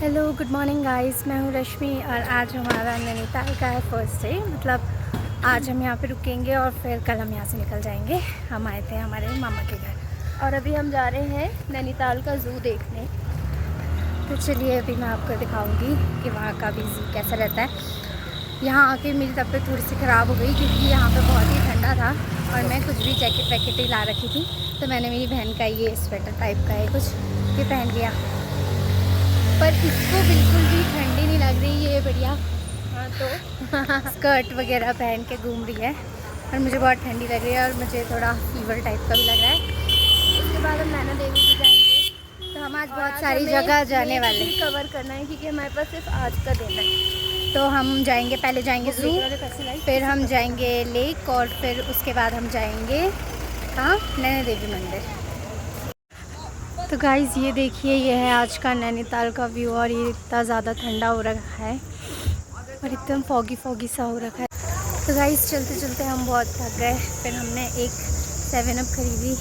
Hello good morning guys, मैं हूँ रश्मि और आज हमारा नैनीताल का है फर्स्ट डे। मतलब आज हम यहाँ पे रुकेंगे और फिर कल हम यहाँ से निकल जाएंगे। हम आए थे हमारे मामा के घर और अभी हम जा रहे हैं नैनीताल का ज़ू देखने। तो चलिए अभी मैं आपको दिखाऊंगी कि वहाँ का भी ज़ू कैसा रहता है। यहाँ आके मेरी तबीयत थोड़ी सी ख़राब हो गई क्योंकि यहाँ पर बहुत ही ठंडा था और मैं कुछ भी जैकेट वैकेट ही ला रखी थी। तो मैंने मेरी बहन का ये स्वेटर टाइप का है कुछ ये पहन लिया, पर इसको बिल्कुल भी ठंडी नहीं लग रही। ये बढ़िया हाँ तो स्कर्ट वगैरह पहन के घूम रही है और मुझे बहुत ठंडी लग रही है और मुझे थोड़ा फीवर टाइप का भी लग रहा है। उसके बाद हम नैना देवी भी जाएंगे। तो हम आज बहुत सारी जगह जाने वाले हैं, कवर करना है क्योंकि हमारे पास सिर्फ आज का दिन है। तो हम जाएंगे, पहले जाएंगे ज़ू, फिर हम जाएंगे लेक और फिर उसके बाद हम जाएंगे हाँ नैना देवी मंदिर। तो गाइज़ ये देखिए, ये है आज का नैनीताल का व्यू और ये इतना ज़्यादा ठंडा हो रखा है और एकदम फॉगी फॉगी सा हो रखा है। तो गाइज़ चलते चलते हम बहुत थक गए। फिर हमने एक 7 अप खरीदी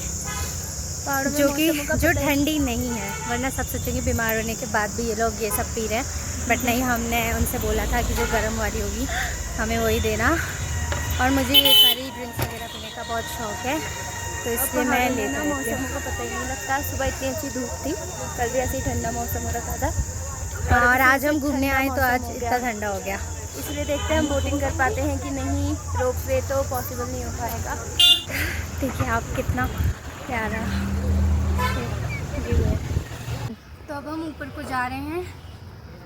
जो ठंडी नहीं है, वरना सब सोचेंगे बीमार होने के बाद भी ये लोग ये सब पी रहे हैं, बट नहीं, हमने उनसे बोला था कि जो गर्म वाली होगी हमें वही देना। और मुझे ये सारी ड्रिंक्स वगैरह पीने का बहुत शौक़ है तो इसलिए मैं लेना। मौसम का पता ही नहीं लगता, सुबह इतनी अच्छी धूप थी, कल भी ऐसे ही ठंडा मौसम हो रखा था और आज हम घूमने आए तो आज इतना ठंडा हो गया। इसलिए देखते हैं हम बोटिंग कर पाते हैं कि नहीं। रोप वे तो पॉसिबल नहीं हो पाएगा। देखिए आप कितना प्यारा व्यू है। तो अब हम ऊपर को जा रहे हैं।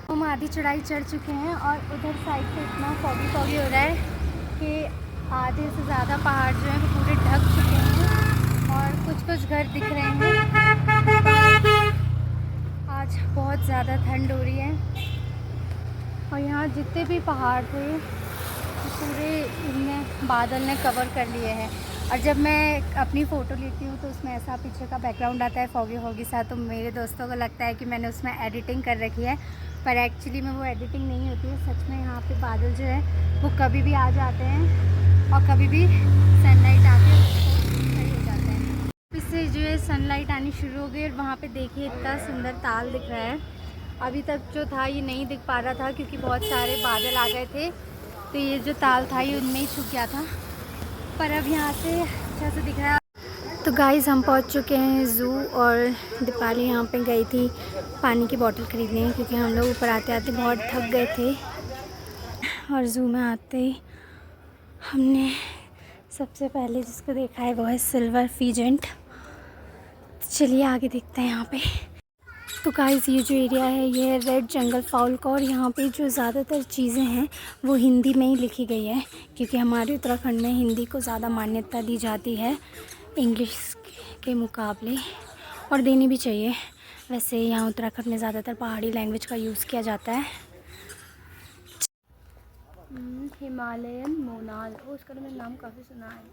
हम आधी चढ़ाई चढ़ चुके हैं और उधर साइड से इतना फॉगी फॉगी हो रहा है कि आधे से ज़्यादा पहाड़ जो हैं वो पूरे ढक चुके हैं और कुछ घर दिख रहे हैं। आज बहुत ज़्यादा ठंड हो रही है और यहाँ जितने भी पहाड़ थे पूरे इनने बादल ने कवर कर लिए हैं। और जब मैं अपनी फ़ोटो लेती हूँ तो उसमें ऐसा पीछे का बैकग्राउंड आता है फॉगी फॉगी सा, तो मेरे दोस्तों को लगता है कि मैंने उसमें एडिटिंग कर रखी है, पर एक्चुअली में वो एडिटिंग नहीं होती है। सच में यहाँ पे बादल जो है वो कभी भी आ जाते हैं और कभी भी सनलाइट आके सही हो जाता है। इससे जो है सनलाइट आनी शुरू हो गई और वहाँ पे देखिए इतना सुंदर ताल दिख रहा है। अभी तक जो था ये नहीं दिख पा रहा था क्योंकि बहुत सारे बादल आ गए थे, तो ये जो ताल था ये उनमें ही छुप गया था, पर अब यहाँ से अच्छा से दिख रहा है। तो गाइस हम पहुँच चुके हैं ज़ू और दीपाली यहाँ पे गई थी पानी की बोतल ख़रीदने क्योंकि हम लोग ऊपर आते आते बहुत थक गए थे। और ज़ू में आते ही हमने सबसे पहले जिसको देखा है वो है सिल्वर फीजेंट। चलिए आगे देखते हैं यहाँ पे। तो गाइस ये जो एरिया है ये है रेड जंगल फाउल का और यहाँ पे जो ज़्यादातर चीज़ें हैं वो हिंदी में ही लिखी गई है क्योंकि हमारे उत्तराखंड में हिंदी को ज़्यादा मान्यता दी जाती है इंग्लिश के मुकाबले, और देनी भी चाहिए। वैसे यहाँ उत्तराखंड में ज़्यादातर पहाड़ी लैंग्वेज का यूज़ किया जाता है। हिमालयन मोनाल, उसका तो मैंने नाम काफ़ी सुना है।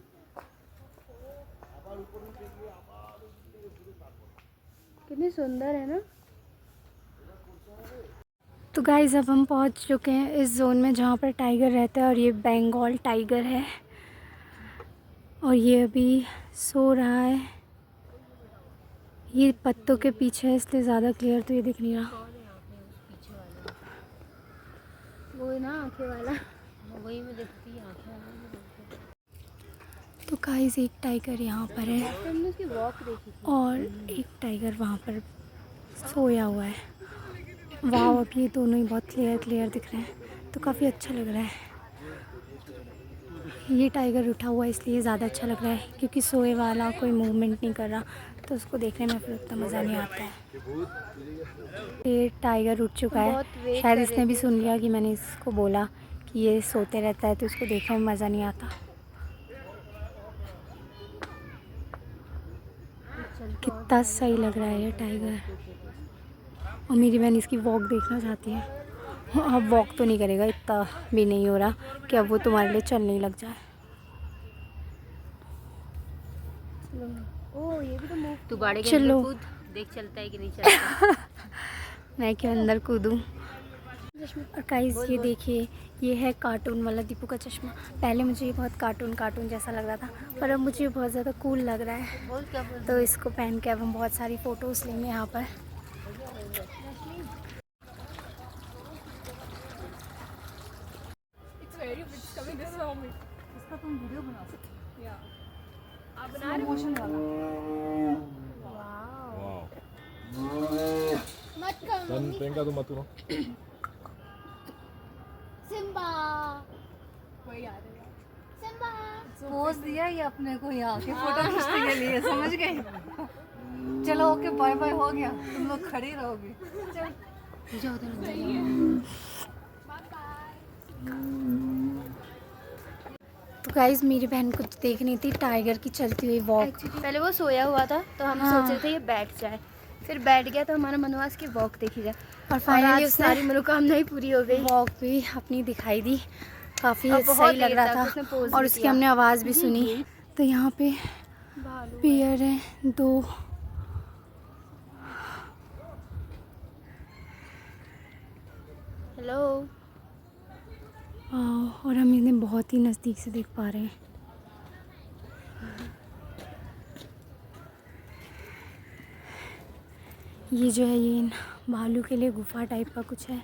कितनी सुंदर है ना। तो गाइस अब हम पहुंच चुके हैं इस जोन में जहाँ पर टाइगर रहता है और ये बंगाल टाइगर है और ये अभी सो रहा है। ये पत्तों के पीछे है इसलिए ज़्यादा क्लियर तो ये दिख नहीं रहा। वो ना आँखें वाला, वही में दिखती है आँखें। तो गाइस एक टाइगर यहाँ पर है और एक टाइगर वहाँ पर सोया हुआ है। वाह, अब ये दोनों ही बहुत क्लियर दिख रहे हैं तो काफ़ी अच्छा लग रहा है। ये टाइगर उठा हुआ इसलिए ज़्यादा अच्छा लग रहा है क्योंकि सोए वाला कोई मूवमेंट नहीं कर रहा तो उसको देखने में फिर उतना मज़ा नहीं आता है। ये टाइगर उठ चुका है, शायद इसने भी सुन लिया कि मैंने इसको बोला कि ये सोते रहता है तो इसको देखने में मज़ा नहीं आता। कितना सही लग रहा है ये टाइगर। और मेरी बहन इसकी वॉक देखना चाहती है। अब वॉक तो नहीं करेगा, इतना भी नहीं हो रहा कि अब वो तुम्हारे लिए चलने ही लग जाए। ओ ये भी तो मूव, तू बाड़े के अंदर कूद, देख चलता है कि नहीं चलता। मैं क्यों अंदर कूदूं। और गाइस ये देखिए, ये है कार्टून वाला दीपू का चश्मा। पहले मुझे ये बहुत कार्टून जैसा लग रहा था पर अब मुझे बहुत ज़्यादा कूल लग रहा है, तो इसको पहन के अब हम बहुत सारी फ़ोटोज़ लेंगे यहाँ पर। इसका तुम वीडियो बना सकते हो। आप बना रहे हो मोशन वाला। मत करो मम्मी। प्रियंका तुम मत करो। सिम्बा वही आ रहा है। सिम्बा पोज दिया ये अपने को यहाँ के फोटो खींचने के लिए, समझ गए। चलो ओके बाय बाय हो गया, तुम लोग खड़े रहोगे। तो गाइज मेरी बहन को तो देखनी थी टाइगर की चलती हुई वॉक। पहले वो सोया हुआ था तो हम हाँ। सोचे थे ये बैठ जाए, फिर बैठ गया तो हमारा मनवास की वॉक देखी जाए और आज फाइनली उसने सारी मनोकामना ही पूरी हो गई। वॉक भी अपनी दिखाई दी, काफ़ी और बहुत सही लग देर रहा तक था उसने पोज और भी उसकी किया। हमने आवाज़ भी सुनी। तो यहाँ पे पेयर है 2। हेलो और हम इन्हें बहुत ही नज़दीक से देख पा रहे हैं। ये जो है ये भालू के लिए गुफा टाइप का कुछ है।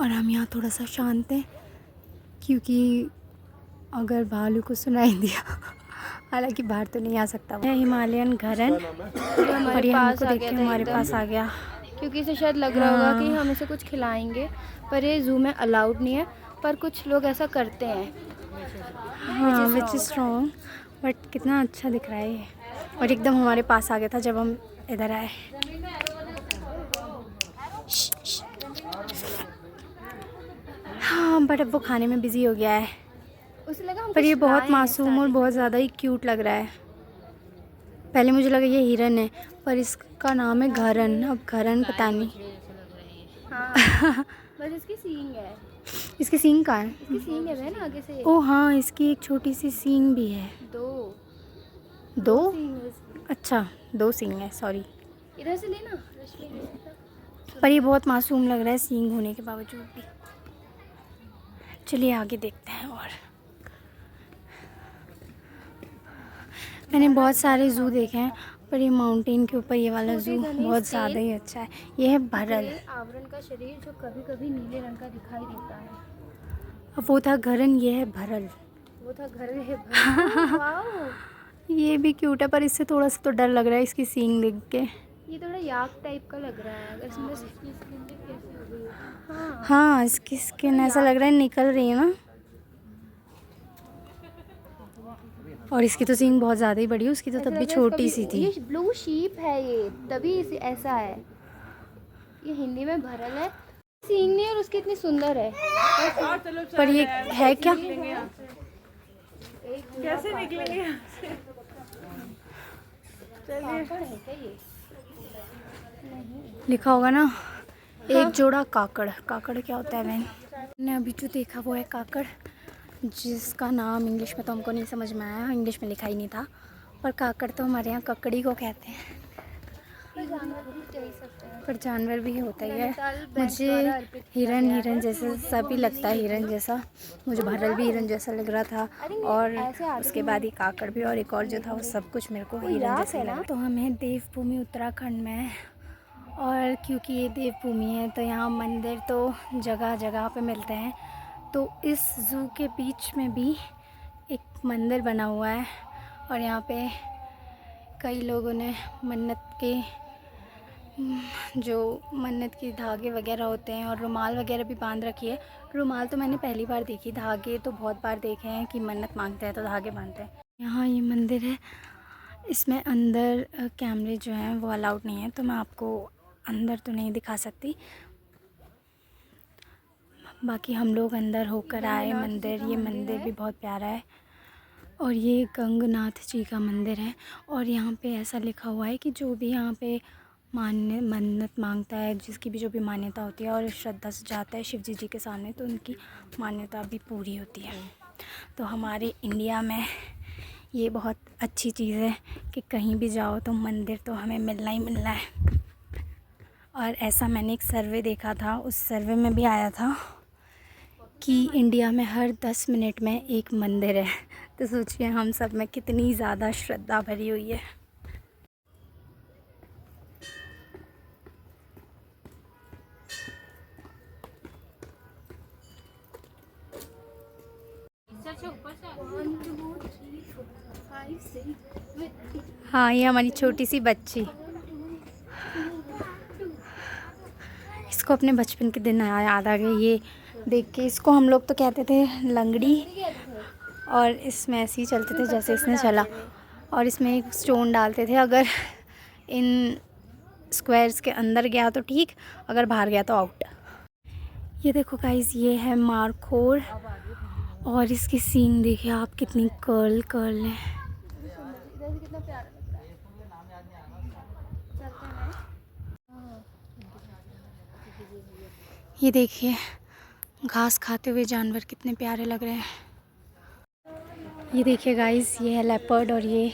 और हम यहाँ थोड़ा सा शांत हैं क्योंकि अगर भालू को सुनाई दिया हालांकि बाहर तो नहीं आ सकता। है हिमालयन घरन और ये हमको देख के हमारे पास आ गया क्योंकि इसे शायद लग रहा होगा कि हम इसे कुछ खिलाएंगे, पर ये जू में अलाउड नहीं है, पर कुछ लोग ऐसा करते हैं। हाँ विच इज़ रॉन्ग, बट कितना अच्छा दिख रहा है ये। और एकदम हमारे पास आ गया था जब हम इधर आए। हाँ बट अब वो खाने में बिज़ी हो गया है। उसे लगा हम पर ये कुछ बहुत लाएं हैं मासूम और बहुत ज़्यादा ही क्यूट लग रहा है। पहले मुझे लगा ये हिरन है पर इसका नाम है घरन। अब घरन पता नहीं। हाँ बस इसकी सींग है, इसके सींग कहाँ है? इसकी सींग है ना आगे से। ओ हाँ इसकी एक छोटी सी सींग भी है। 2 सींग है इसकी। अच्छा 2 सींग है, सॉरी। इधर से लेना रश्मि। पर ये बहुत मासूम लग रहा है सींग होने के बावजूद भी। चलिए आगे देखते हैं। और मैंने बहुत सारे ज़ू देखे हैं पर ये माउंटेन के ऊपर ये वाला ज़ू बहुत ज़्यादा ही अच्छा है। ये है भरल। आवरण का शरीर जो कभी कभी नीले रंग का दिखाई देता है। अब वो था घरन, ये है भरल। वो था घर है। वाओ ये भी क्यूट है पर इससे थोड़ा सा तो डर लग रहा है इसकी सींग देख के। ये थोड़ा याक टाइप का लग रहा है। अगर इसमें इसकी स्किन भी कैसी हो गई है। हाँ हाँ इसकी स्किन ऐसा लग रहा है निकल रही है ना। और इसकी तो सींग बहुत ज़्यादा ही बड़ी है, उसकी तो तब भी छोटी सी थी। ये ब्लू शीप है, ये तभी ऐसा है। ये हिंदी में भरल है। सींग नहीं और उसकी इतनी सुंदर है। पर ये है क्या? कैसे निकलेंगे? काकड़ है क्या ये? लिखा होगा ना एक जोड़ा काकड़। काकड़ क्या होता है बहन? मैंने अभी जो देखा वो है काकड़, जिसका नाम इंग्लिश में तो हमको नहीं समझ में आया, इंग्लिश में लिखा ही नहीं था। पर काकड़ तो हमारे यहाँ ककड़ी को कहते हैं। पर जानवर भी होता ही है। मुझे हिरन जैसे सभी लगता है, हिरन जैसा। मुझे भरल भी हिरन जैसा लग रहा था और उसके बाद ही काकड़ भी, और एक और जो था वो सब कुछ मेरे को हिरन जैसा लगा। तो हम हैं देवभूमि उत्तराखंड में, और क्योंकि ये देवभूमि है तो यहाँ मंदिर तो जगह जगह पे मिलते हैं। तो इस ज़ू के बीच में भी एक मंदिर बना हुआ है और यहाँ पे कई लोगों ने मन्नत के जो मन्नत की धागे वगैरह होते हैं और रुमाल वगैरह भी बांध रखी है। रुमाल तो मैंने पहली बार देखी, धागे तो बहुत बार देखे हैं कि मन्नत मांगते हैं तो धागे बांधते हैं। यहाँ ये मंदिर है, इसमें अंदर कैमरे जो हैं वो अलाउड नहीं है तो मैं आपको अंदर तो नहीं दिखा सकती। बाकी हम लोग अंदर होकर आए मंदिर। ये मंदिर भी बहुत प्यारा है और ये गंगनाथ जी का मंदिर है। और यहाँ पे ऐसा लिखा हुआ है कि जो भी यहाँ पे मन्नत मांगता है, जिसकी भी जो भी मान्यता होती है और श्रद्धा से जाता है शिव जी के सामने, तो उनकी मान्यता भी पूरी होती है। तो हमारे इंडिया में ये बहुत अच्छी चीज़ है कि कहीं भी जाओ तो मंदिर तो हमें मिलना ही मिलना है। और ऐसा मैंने एक सर्वे देखा था, उस सर्वे में भी आया था कि इंडिया में हर 10 मिनट में एक मंदिर है। तो सोचिए हम सब में कितनी ज़्यादा श्रद्धा भरी हुई है। हाँ, ये हमारी छोटी सी बच्ची, इसको अपने बचपन के दिन याद आ गए ये देख के। इसको हम लोग तो कहते थे लंगड़ी, और इसमें ऐसे ही चलते थे जैसे इसने चला, और इसमें एक स्टोन डालते थे, अगर इन स्क्वायर्स के अंदर गया तो ठीक, अगर बाहर गया तो आउट। ये देखो गाइस, ये है मारखोर, और इसकी सींग देखिए आप कितनी कर्ल कर्ल है। ये देखिए घास खाते हुए जानवर कितने प्यारे लग रहे हैं। ये देखिए गाइस, ये है लेपर्ड, और ये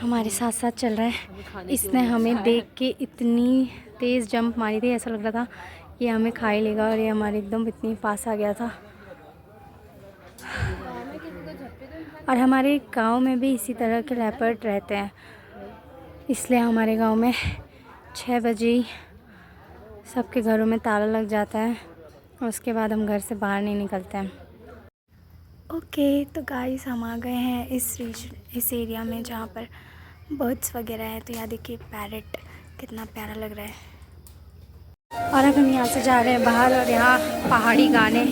हमारे साथ साथ चल रहा है। इसने हमें देख के इतनी तेज़ जंप मारी थी, ऐसा लग रहा था ये हमें खा ही लेगा, और ये हमारे एकदम इतनी पास आ गया था। और हमारे गांव में भी इसी तरह के लेपर्ड रहते हैं, इसलिए हमारे गांव में 6 बजे ही सबके घरों में ताला लग जाता है, और उसके बाद हम घर से बाहर नहीं निकलते हैं। ओके, तो गाइस हम आ गए हैं इस एरिया में जहाँ पर बर्ड्स वगैरह है। तो यहाँ देखिए पैरट कितना प्यारा लग रहा है। और अब हम यहाँ से जा रहे हैं बाहर, और यहाँ पहाड़ी गाने।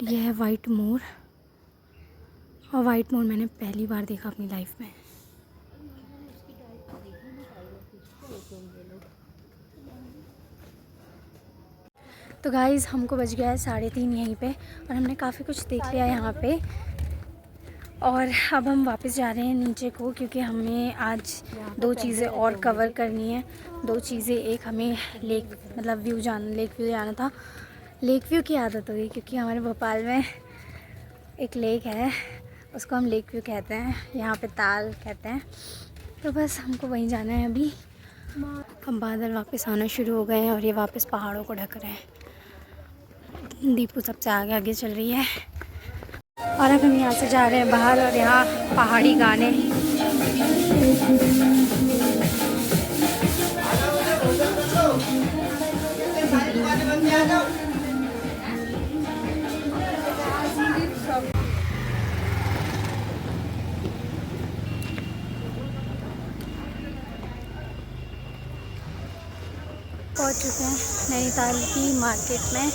यह है वाइट मोर, और वाइट मोर मैंने पहली बार देखा अपनी लाइफ में। तो गाइज़ हमको बज गया है 3:30 यहीं पे, और हमने काफ़ी कुछ देख लिया यहाँ पे, और अब हम वापस जा रहे हैं नीचे को, क्योंकि हमें आज 2 चीज़ें और कवर करनी है। 2 चीज़ें, एक हमें लेक व्यू जाना था। लेक व्यू की आदत हो गई, क्योंकि हमारे भोपाल में एक लेक है, उसको हम लेक व्यू कहते हैं, यहाँ पे ताल कहते हैं। तो बस हमको वहीं जाना है अभी। अब बादल वापस आना शुरू हो गए हैं, और ये वापस पहाड़ों को ढक रहे हैं। दीपू सबसे आगे आगे चल रही है, और अब हम यहाँ से जा रहे हैं बाहर, और यहाँ पहाड़ी गाने। पहुँच चुके हैं नैनीताल की मार्केट में,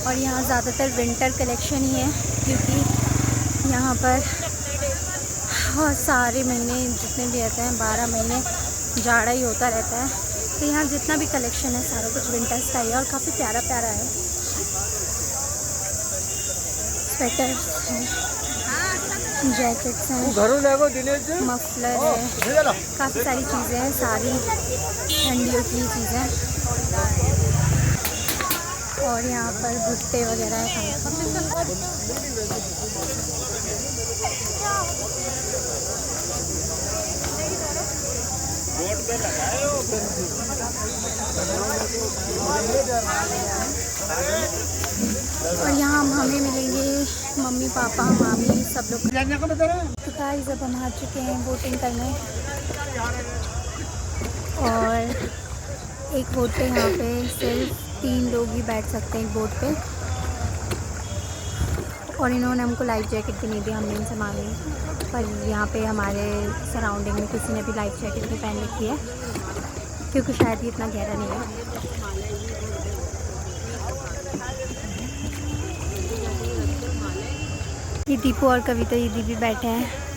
और यहाँ ज़्यादातर विंटर कलेक्शन ही है, क्योंकि यहाँ पर सारे महीने जितने भी रहते हैं 12 महीने जाड़ा ही होता रहता है। तो यहाँ जितना भी कलेक्शन है सारा कुछ विंटर्स का ही है, और काफ़ी प्यारा प्यारा है। स्वेटर हैं, जैकेट्स हैं, मफलर है, काफ़ी सारी चीज़ें हैं, सारी ठंडियों की चीज़ें। और यहाँ पर भुट्टे वगैरह है। और यहाँ हमें मिलेंगे मम्मी पापा मामी सब लोग। तो गाइस अब हम आ चुके हैं बोटिंग करने, और एक बोट पे यहाँ पे सिर्फ 3 लोग ही बैठ सकते हैं एक बोट पे, और इन्होंने हमको लाइफ जैकेट भी नहीं दी, हमने इनसे मांगी, पर यहाँ पे हमारे सराउंडिंग में किसी ने भी लाइफ जैकेट भी पहन रखी है, क्योंकि शायद ये इतना गहरा नहीं है। ये दीपू और कविता दीदी भी बैठे हैं।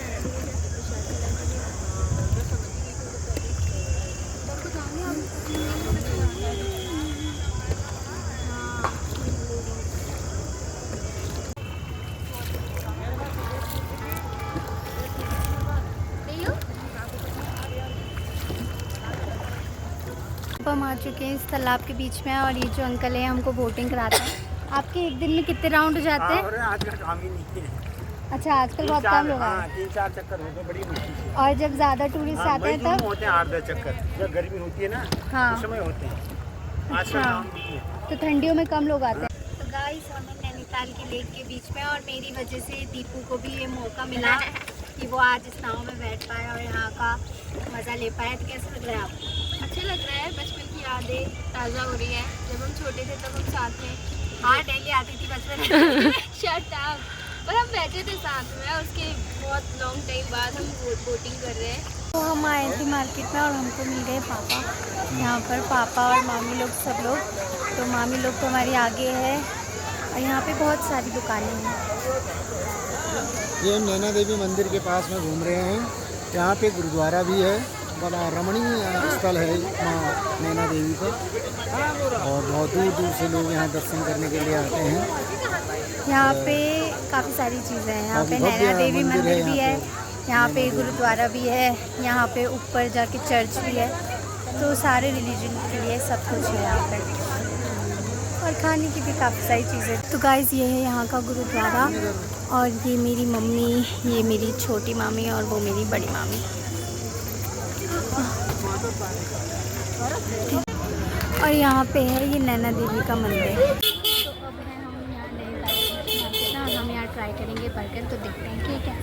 हम आ चुके हैं इस तालाब के बीच में, और ये जो अंकल हैं हमको बोटिंग कराते हैं। आपके एक दिन में कितने राउंड हो जाते हैं? आजकल काम ही नहीं है। अच्छा, आजकल बहुत कम लोग हैं। 3-4 चक्कर होते बड़ी मुश्किल से। और जब ज़्यादा टूरिस्ट आते हैं तब होते हैं 8-10 चक्कर, जब गर्मी होती है ना, हाँ, उस समय होते हैं। आजकल अच्छा, काम नहीं है। तो ठंडियों में कम लोग आते हैं। तो गाइस हम नैनीताल के लेक के बीच में, और मेरी वजह से दीपू को भी ये मौका मिला कि वो आज इस नाव में बैठ पाए और यहाँ का मज़ा मज़ा ले पाए, तो कैसा लग रहा है आपको? अच्छा लग रहा है, बचपन की यादें ताज़ा हो रही है। जब हम छोटे थे तब हम साथ में हाँ डेली आती थी बचपन में। शट अप, पर हम बैठे थे साथ में। उसके बहुत लॉन्ग टाइम बाद हम बोटिंग कर रहे हैं। तो हम आए थे मार्केट में और हमको मिल गए पापा। यहाँ पर पापा और मामी लोग सब लोग, तो मामी लोग तो हमारी आगे है और यहाँ पे बहुत सारी दुकानें हैं। ये हम नैना देवी मंदिर के पास में घूम रहे हैं। यहाँ पे गुरुद्वारा भी है, बड़ा रमणीय स्थल है माँ नैना देवी का, और बहुत दूर दूर से लोग यहाँ दर्शन करने के लिए आते हैं। यहाँ पे काफ़ी सारी चीज़ें हैं। यहाँ पे काफ़ी भव्य नैना देवी मंदिर है मंदिर भी है, यहाँ पे गुरुद्वारा भी है, यहाँ पे ऊपर जाके चर्च भी है। तो सारे रिलीजन के लिए सब कुछ है यहाँ पे, और खाने की भी काफ़ी सारी चीज़ें। तो गाइस ये है यहाँ का गुरुद्वारा, और ये मेरी मम्मी, ये मेरी छोटी मामी और वो मेरी बड़ी मामी। और यहाँ पे है ये नैना देवी का मंदिर। तो अब है हम यहाँ नए ना, हम यहाँ ट्राई करेंगे बर्गर, तो देखते हैं ठीक है।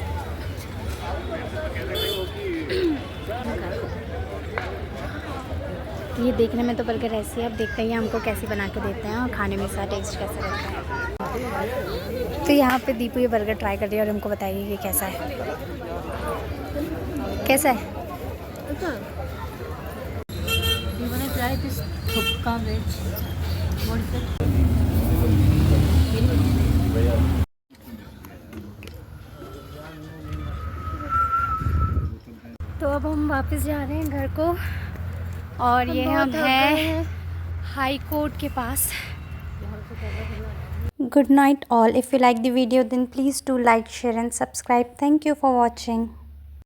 ये देखने में तो बर्गर ऐसी है, अब देखते हैं हमको कैसे बना के देते हैं और खाने में इसका टेस्ट कैसा रहता है। तो यहाँ पे दीपू ये बर्गर ट्राई कर रही है और हमको बताइए ये कैसा है, कैसा है। Try this thukpa veg, what is it? तो अब हम वापस जा रहे हैं घर को, और ये हम हैं हाई कोर्ट के पास। Good night all. If you like the video then please do like, share and subscribe. Thank you for watching.